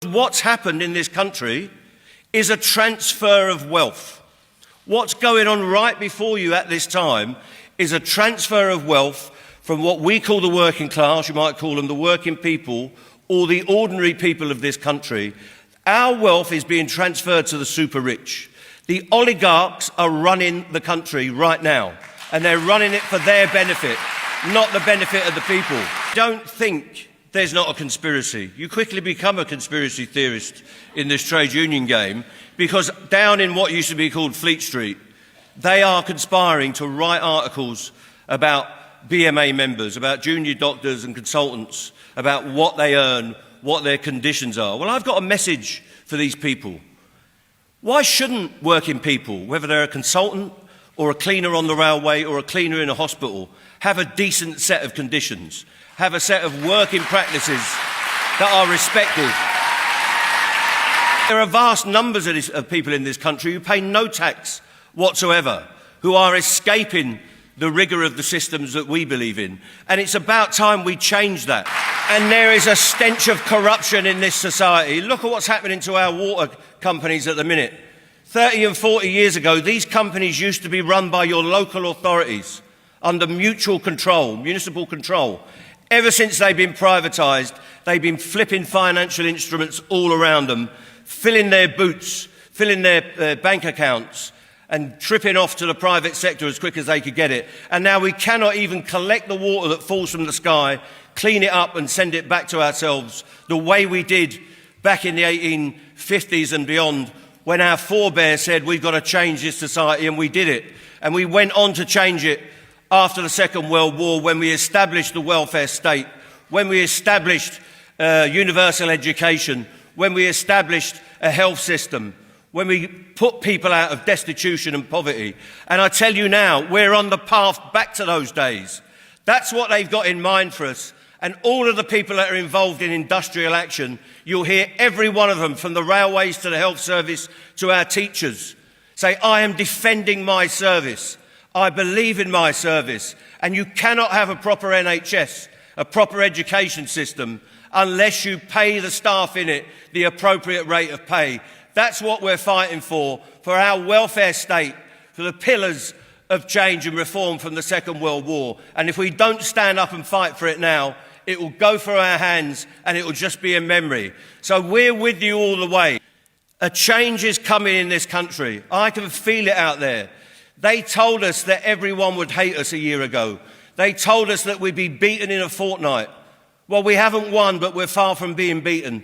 What's happened in this country is a transfer of wealth. What's going on right before you at this time is a transfer of wealth from what we call the working class, you might call them the working people, or the ordinary people of this country. Our wealth is being transferred to the super rich. The oligarchs are running the country right now, and they're running it for their benefit, not the benefit of the people. Don't think there's not a conspiracy. You quickly become a conspiracy theorist in this trade union game, because down in what used to be called Fleet Street, they are conspiring to write articles about BMA members, about junior doctors and consultants, about what they earn, what their conditions are. Well, I've got a message for these people. Why shouldn't working people, whether they're a consultant or a cleaner on the railway or a cleaner in a hospital, have a decent set of conditions, have a set of working practices that are respected? There are vast numbers of people in this country who pay no tax whatsoever, who are escaping the rigour of the systems that we believe in. And it's about time we change that. And there is a stench of corruption in this society. Look at what's happening to our water companies at the minute. 30 and 40 years ago, these companies used to be run by your local authorities under mutual control, municipal control. Ever since they've been privatised, they've been flipping financial instruments all around them, filling their boots, filling their bank accounts, and tripping off to the private sector as quick as they could get it. And now we cannot even collect the water that falls from the sky, clean it up and send it back to ourselves the way we did back in the 1850s and beyond, when our forebears said we've got to change this society, and we did it. And we went on to change it after the Second World War, when we established the welfare state, when we established universal education, when we established a health system, when we put people out of destitution and poverty. And I tell you now, we're on the path back to those days. That's what they've got in mind for us. And all of the people that are involved in industrial action, you'll hear every one of them, from the railways to the health service to our teachers, say, I am defending my service. I believe in my service. And you cannot have a proper NHS, a proper education system, unless you pay the staff in it the appropriate rate of pay. That's what we're fighting for our welfare state, for the pillars of change and reform from the Second World War. And if we don't stand up and fight for it now, it will go through our hands and it will just be a memory. So we're with you all the way. A change is coming in this country. I can feel it out there. They told us that everyone would hate us a year ago. They told us that we'd be beaten in a fortnight. Well, we haven't won, but we're far from being beaten.